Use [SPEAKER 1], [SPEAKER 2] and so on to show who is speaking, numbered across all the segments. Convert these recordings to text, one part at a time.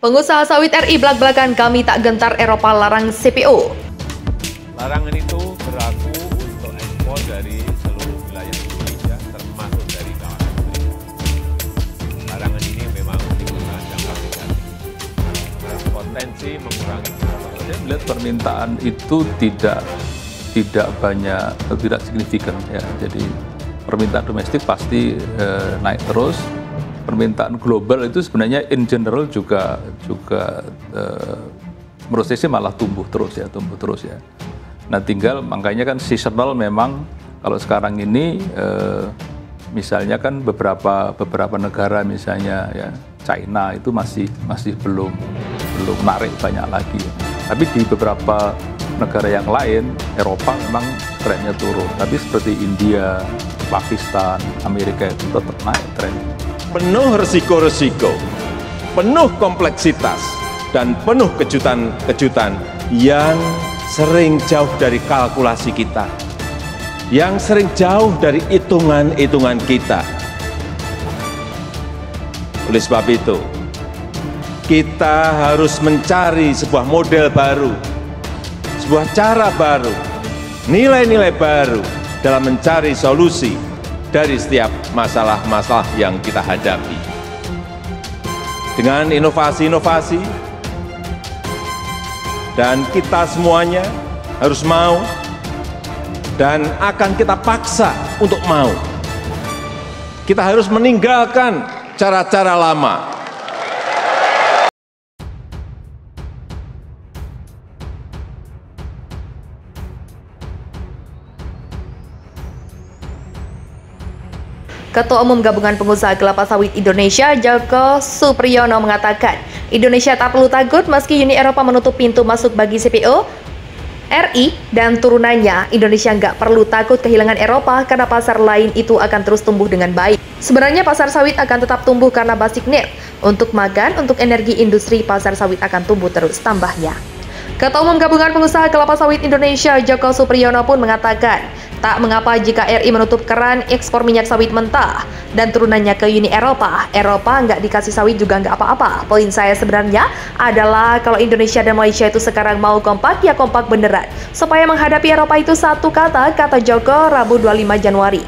[SPEAKER 1] Pengusaha sawit RI belak-belakan kami tak gentar Eropa larang CPO.
[SPEAKER 2] Larangan itu berlaku untuk ekspor dari seluruh wilayah Indonesia, termasuk dari kawasan Afrika. Larangan ini memang digunakan jangka negatif, berpotensi mengurangi pendapatan.
[SPEAKER 3] Saya melihat permintaan itu tidak banyak atau tidak signifikan ya. Jadi permintaan domestik pasti naik terus. Permintaan global itu sebenarnya in general juga menurut saya sih malah tumbuh terus ya. Nah tinggal makanya kan seasonal memang kalau sekarang ini misalnya kan beberapa negara misalnya ya China itu masih belum narik banyak lagi. Tapi di beberapa negara yang lain Eropa memang trennya turun. Tapi seperti India, Pakistan, Amerika itu tetap naik trennya.
[SPEAKER 4] Penuh resiko-resiko, penuh kompleksitas, dan penuh kejutan-kejutan yang sering jauh dari kalkulasi kita, yang sering jauh dari hitungan-hitungan kita. Oleh sebab itu, kita harus mencari sebuah model baru, sebuah cara baru, nilai-nilai baru dalam mencari solusi dari setiap masalah-masalah yang kita hadapi. Dengan inovasi-inovasi, dan kita semuanya harus mau, dan akan kita paksa untuk mau. Kita harus meninggalkan cara-cara lama.
[SPEAKER 1] Ketua Umum Gabungan Pengusaha Kelapa Sawit Indonesia, Joko Supriyono mengatakan, Indonesia tak perlu takut meski Uni Eropa menutup pintu masuk bagi CPO, RI, dan turunannya. Indonesia nggak perlu takut kehilangan Eropa karena pasar lain itu akan terus tumbuh dengan baik. Sebenarnya pasar sawit akan tetap tumbuh karena basic need. Untuk makan, untuk energi industri, pasar sawit akan tumbuh terus, tambahnya. Ketua Umum Gabungan Pengusaha Kelapa Sawit Indonesia, Joko Supriyono pun mengatakan, tak mengapa jika RI menutup keran ekspor minyak sawit mentah dan turunannya ke Uni Eropa. Eropa nggak dikasih sawit juga nggak apa-apa. Poin saya sebenarnya adalah kalau Indonesia dan Malaysia itu sekarang mau kompak, ya kompak beneran. Supaya menghadapi Eropa itu satu kata Joko Rabu 25 Januari.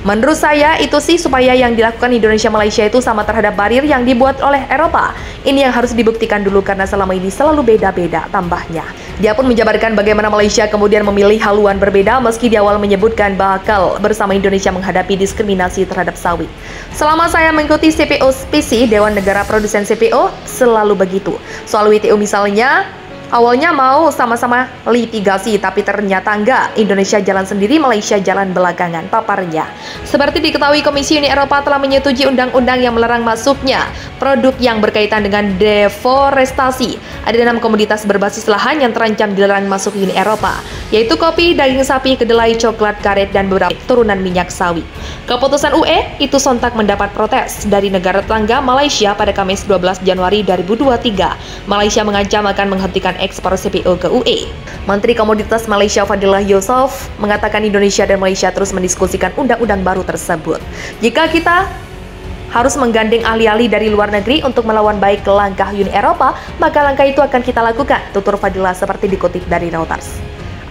[SPEAKER 1] Menurut saya itu sih supaya yang dilakukan Indonesia-Malaysia itu sama terhadap barir yang dibuat oleh Eropa. Ini yang harus dibuktikan dulu karena selama ini selalu beda-beda, tambahnya. Dia pun menjabarkan bagaimana Malaysia kemudian memilih haluan berbeda meski di awal menyebutkan bakal bersama Indonesia menghadapi diskriminasi terhadap sawit. Selama saya mengikuti CPO SPC, Dewan Negara Produsen CPO, selalu begitu. Soal WTO misalnya, awalnya mau sama-sama litigasi, tapi ternyata enggak. Indonesia jalan sendiri, Malaysia jalan belakangan, paparnya. Seperti diketahui, Komisi Uni Eropa telah menyetujui undang-undang yang melarang masuknya produk yang berkaitan dengan deforestasi. Ada 6 komoditas berbasis lahan yang terancam dilarang masuk Uni Eropa, yaitu kopi, daging sapi, kedelai, coklat, karet, dan beberapa turunan minyak sawit. Keputusan UE itu sontak mendapat protes dari negara tetangga Malaysia pada Kamis 12 Januari 2023. Malaysia mengancam akan menghentikan ekspor CPO ke UE. Menteri Komoditas Malaysia Fadillah Yusof mengatakan Indonesia dan Malaysia terus mendiskusikan undang-undang baru tersebut. Jika kita harus menggandeng ahli-ahli dari luar negeri untuk melawan baik langkah Uni Eropa, maka langkah itu akan kita lakukan, tutur Fadillah seperti dikutip dari Reuters.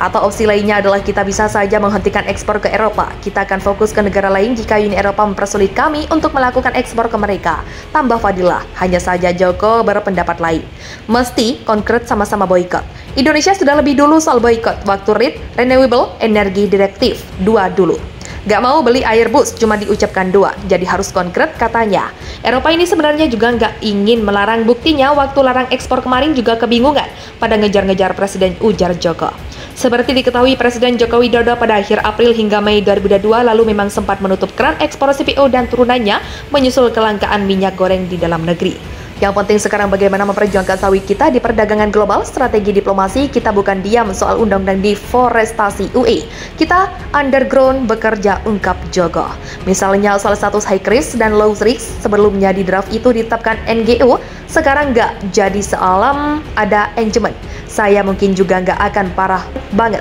[SPEAKER 1] Atau opsi lainnya adalah kita bisa saja menghentikan ekspor ke Eropa. Kita akan fokus ke negara lain jika Uni Eropa mempersulit kami untuk melakukan ekspor ke mereka. Tambah Fadillah, hanya saja Joko berpendapat lain. Mesti konkret sama-sama boikot. Indonesia sudah lebih dulu soal boikot waktu RED, Renewable Energy Directive 2 dulu. Gak mau beli Airbus, cuma diucapkan 2, jadi harus konkret katanya. Eropa ini sebenarnya juga nggak ingin melarang, buktinya waktu larang ekspor kemarin juga kebingungan pada ngejar-ngejar Presiden, ujar Joko. Seperti diketahui, Presiden Joko Widodo pada akhir April hingga Mei 2022 lalu memang sempat menutup keran ekspor CPO dan turunannya menyusul kelangkaan minyak goreng di dalam negeri. Yang penting sekarang bagaimana memperjuangkan sawit kita di perdagangan global, strategi diplomasi, kita bukan diam soal undang-undang deforestasi UE. Kita underground bekerja, ungkap Joko. Misalnya soal status high risk dan low risk, sebelumnya di draft itu ditetapkan NGO, sekarang nggak jadi sealam ada engagement. Saya mungkin juga nggak akan parah banget.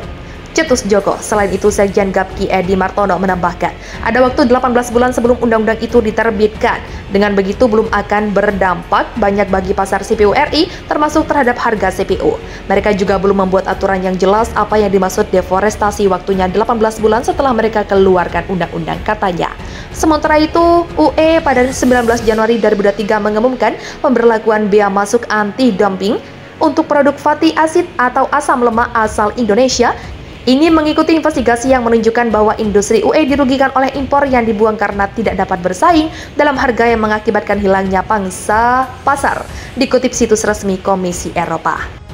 [SPEAKER 1] cetus Joko. Selain itu, Sekjen Gapki Edi Martono menambahkan, ada waktu 18 bulan sebelum undang-undang itu diterbitkan. Dengan begitu belum akan berdampak banyak bagi pasar CPU RI, termasuk terhadap harga CPU. Mereka juga belum membuat aturan yang jelas apa yang dimaksud deforestasi, waktunya 18 bulan setelah mereka keluarkan undang-undang, katanya. Sementara itu, UE pada 19 Januari 2023 mengumumkan pemberlakuan bea masuk anti-dumping untuk produk fatty acid atau asam lemak asal Indonesia. Ini mengikuti investigasi yang menunjukkan bahwa industri UE dirugikan oleh impor yang dibuang karena tidak dapat bersaing dalam harga yang mengakibatkan hilangnya pangsa pasar, dikutip situs resmi Komisi Eropa.